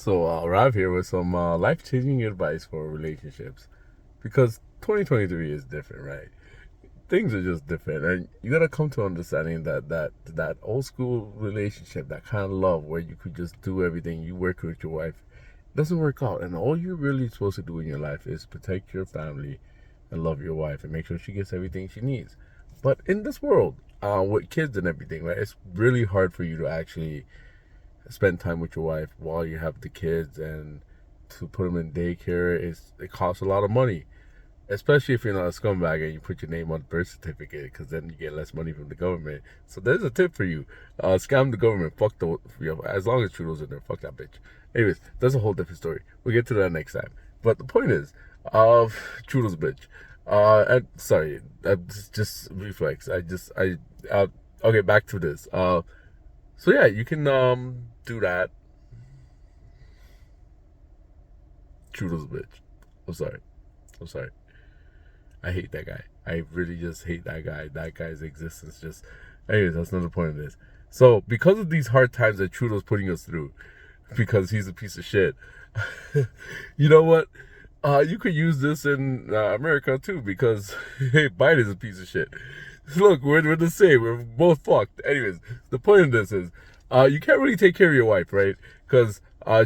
So Rav here with some life-changing advice for relationships, because 2023 is different, right? Things are just different, and you gotta come to understanding that old school relationship, that kind of love where you could just do everything, you work with your wife, doesn't work out, and all you're really supposed to do in your life is protect your family and love your wife and make sure she gets everything she needs. But in this world, with kids and everything, right, it's really hard for you to actually spend time with your wife while you have the kids, and to put them in daycare, it costs a lot of money, especially if you're not a scumbag and you put your name on the birth certificate, because then you get less money from the government. So there's a tip for you: scam the government. Fuck the, as long as Trudeau's in there, fuck that bitch. Anyways, that's a whole different story. We'll get to that next time. But the point is, Trudeau's a bitch. Sorry, just reflex. Okay, back to this. So yeah, you can do that. Trudeau's a bitch. I'm sorry. I'm sorry. I hate that guy. I really just hate that guy. That guy's existence just. Anyways, that's not the point of this. So because of these hard times that Trudeau's putting us through, because he's a piece of shit, you know what? You could use this in America too, because hey, Biden's a piece of shit. Look, we're the same. We're both fucked. Anyways, the point of this is, you can't really take care of your wife, right? Because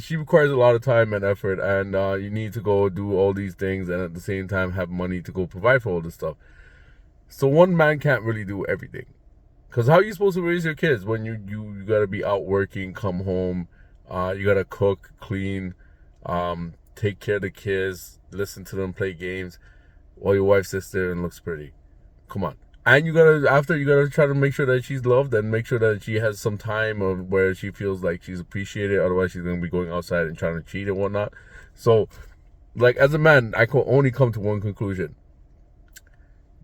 she requires a lot of time and effort, and you need to go do all these things, and at the same time have money to go provide for all this stuff. So one man can't really do everything. Because how are you supposed to raise your kids when you gotta be out working, come home, you gotta cook, clean, take care of the kids, listen to them play games, while your wife sits there and looks pretty? Come on. And you gotta try to make sure that she's loved, and make sure that she has some time of where she feels like she's appreciated. Otherwise, she's gonna be going outside and trying to cheat and whatnot. So, like, as a man, I can only come to one conclusion: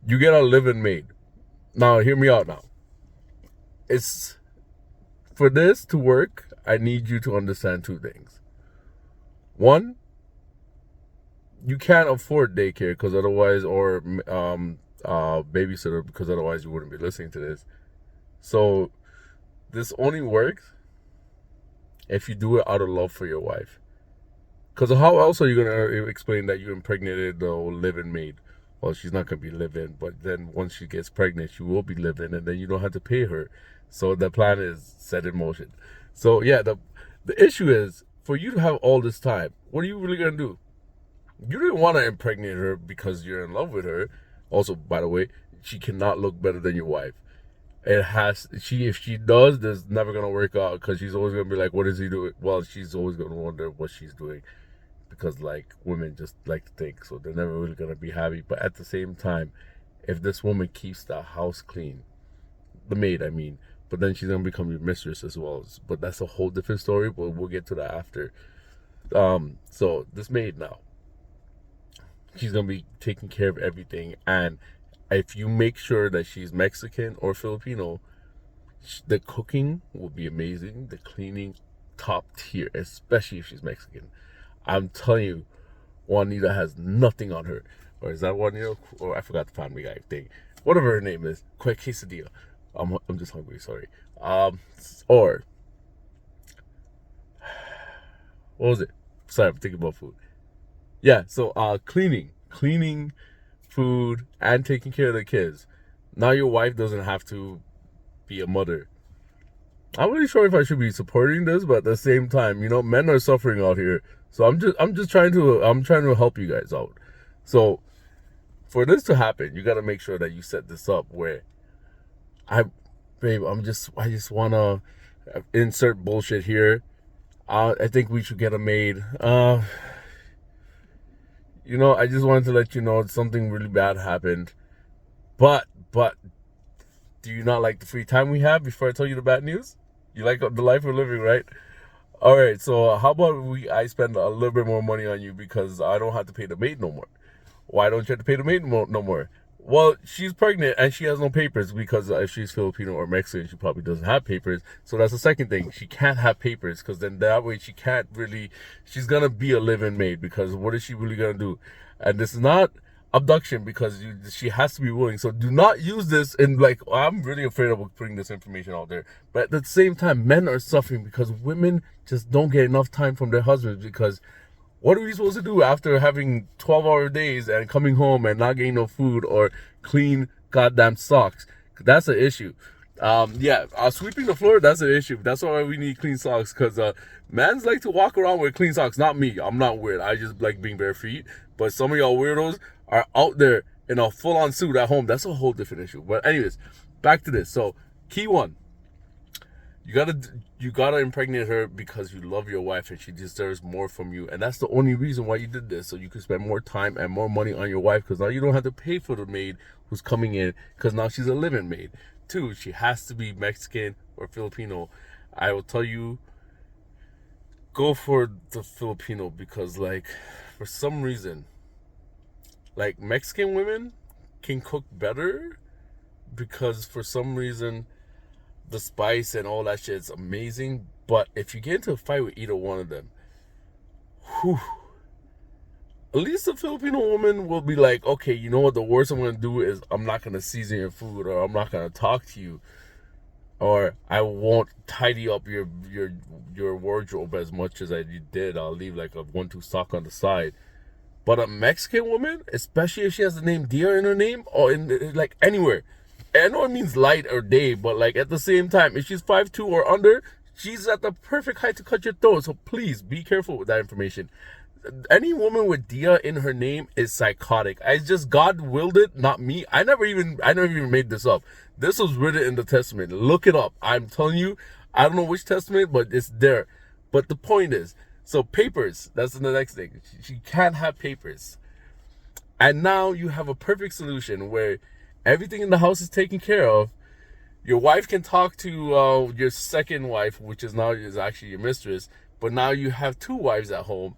you get a living maid. Now, hear me out. Now, it's for this to work, I need you to understand two things. One, you can't afford daycare, because otherwise, or babysitter, because otherwise you wouldn't be listening to this. So this only works if you do it out of love for your wife. Because how else are you going to explain that you impregnated the live-in maid? Well, she's not going to be live-in, but then once she gets pregnant, she will be live-in, and then you don't have to pay her. So the plan is set in motion. So yeah, the issue is, for you to have all this time, what are you really going to do? You didn't want to impregnate her because you're in love with her. Also, by the way, she cannot look better than your wife. If she does, this never gonna work out, because she's always gonna be like, what is he doing? Well, she's always gonna wonder what she's doing, because like women just like to think, so they're never really gonna be happy. But at the same time, if this woman keeps the house clean, the maid, I mean, but then she's gonna become your mistress as well. But that's a whole different story. But we'll get to that after. So this maid now, she's gonna be taking care of everything, and if you make sure that she's Mexican or Filipino, the cooking will be amazing, the cleaning top tier, especially if she's Mexican. I'm telling you, Juanita has nothing on her. Or is that Juanita? Or I forgot the Family Guy thing. Whatever her name is, quick quesadilla. I'm just hungry. Sorry. Or what was it? Sorry, I'm thinking about food. Yeah, so cleaning, food, and taking care of the kids. Now your wife doesn't have to be a mother. I'm really sure if I should be supporting this, but at the same time, men are suffering out here. So I'm just trying to help you guys out. So for this to happen, you got to make sure that you set this up where I just wanna insert bullshit here. I think we should get a maid. I just wanted to let you know something really bad happened. But, do you not like the free time we have before I tell you the bad news? You like the life we're living, right? All right, so how about I spend a little bit more money on you, because I don't have to pay the maid no more. Why don't you have to pay the maid no more? Well, she's pregnant and she has no papers, because if she's Filipino or Mexican, she probably doesn't have papers. So that's the second thing. She can't have papers, because then that way she's going to be a live-in maid, because what is she really going to do? And this is not abduction because she has to be willing. So do not use this in like, I'm really afraid of putting this information out there. But at the same time, men are suffering because women just don't get enough time from their husbands because what are we supposed to do after having 12-hour days and coming home and not getting no food or clean goddamn socks? That's an issue. Sweeping the floor, that's an issue. That's why we need clean socks because mans like to walk around with clean socks. Not me. I'm not weird. I just like being bare feet. But some of y'all weirdos are out there in a full-on suit at home. That's a whole different issue. But anyways, back to this. So key one. You gotta impregnate her because you love your wife and she deserves more from you, and that's the only reason why you did this, so you can spend more time and more money on your wife. Because now you don't have to pay for the maid who's coming in, because now she's a living maid. Two, she has to be Mexican or Filipino. I will tell you, go for the Filipino because, like, for some reason, like Mexican women can cook better because for some reason the spice and all that shit is amazing. But if you get into a fight with either one of them, whew, at least the Filipino woman will be like, okay, you know what, the worst I'm gonna do is I'm not gonna season your food, or I'm not gonna talk to you, or I won't tidy up your wardrobe as much as I did. I'll leave like a 1-2 sock on the side. But a Mexican woman, especially if she has the name Dia in her name, or in like anywhere, I know it means light or day, but like at the same time, if she's 5'2" or under, she's at the perfect height to cut your throat. So please be careful with that information. Any woman with Dia in her name is psychotic. I just, God willed it, not me. I never even made this up. This was written in the Testament. Look it up. I'm telling you, I don't know which Testament, but it's there. But the point is, so papers, that's the next thing. She can't have papers. And now you have a perfect solution where everything in the house is taken care of. Your wife can talk to your second wife, which is actually your mistress. But now you have 2 wives at home,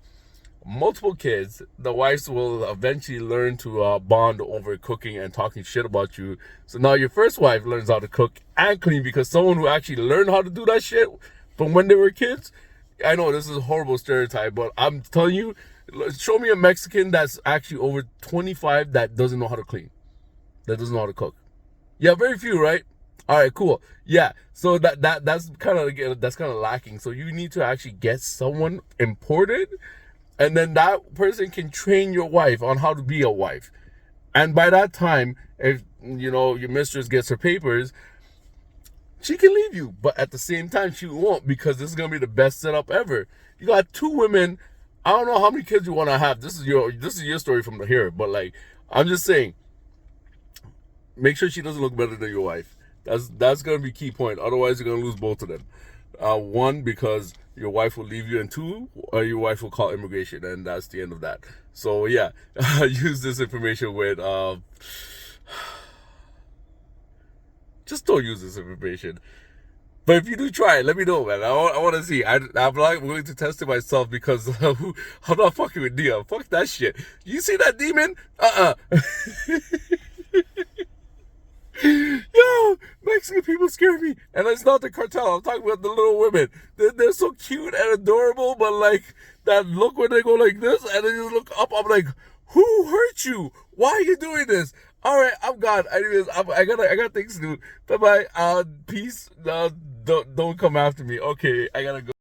multiple kids. The wives will eventually learn to bond over cooking and talking shit about you. So now your first wife learns how to cook and clean because someone who actually learned how to do that shit from when they were kids. I know this is a horrible stereotype, but I'm telling you, show me a Mexican that's actually over 25 that doesn't know how to clean, that doesn't know how to cook. Yeah, very few, right? All right, cool. Yeah, so that's kind of lacking. So you need to actually get someone imported, and then that person can train your wife on how to be a wife. And by that time, if you know your mistress gets her papers, she can leave you. But at the same time, she won't, because this is gonna be the best setup ever. You got 2 women. I don't know how many kids you want to have. This is your story from here, but like I'm just saying, make sure she doesn't look better than your wife. That's gonna be key point. Otherwise, you're gonna lose both of them. 1, because your wife will leave you, and 2, your wife will call immigration, and that's the end of that. So yeah, use this information with. Just don't use this information. But if you do try it, let me know, man. I want to see. I'm not willing to test it myself because I'm not fucking with Dia. Fuck that shit. You see that demon? Yo, Mexican people scare me. And it's not the cartel. I'm talking about the little women. They're so cute and adorable, but like that look when they go like this and they just look up. I'm like, who hurt you? Why are you doing this? All right, I'm gone. Anyways, I got things to do. Bye bye. Peace. Don't come after me. Okay, I gotta go.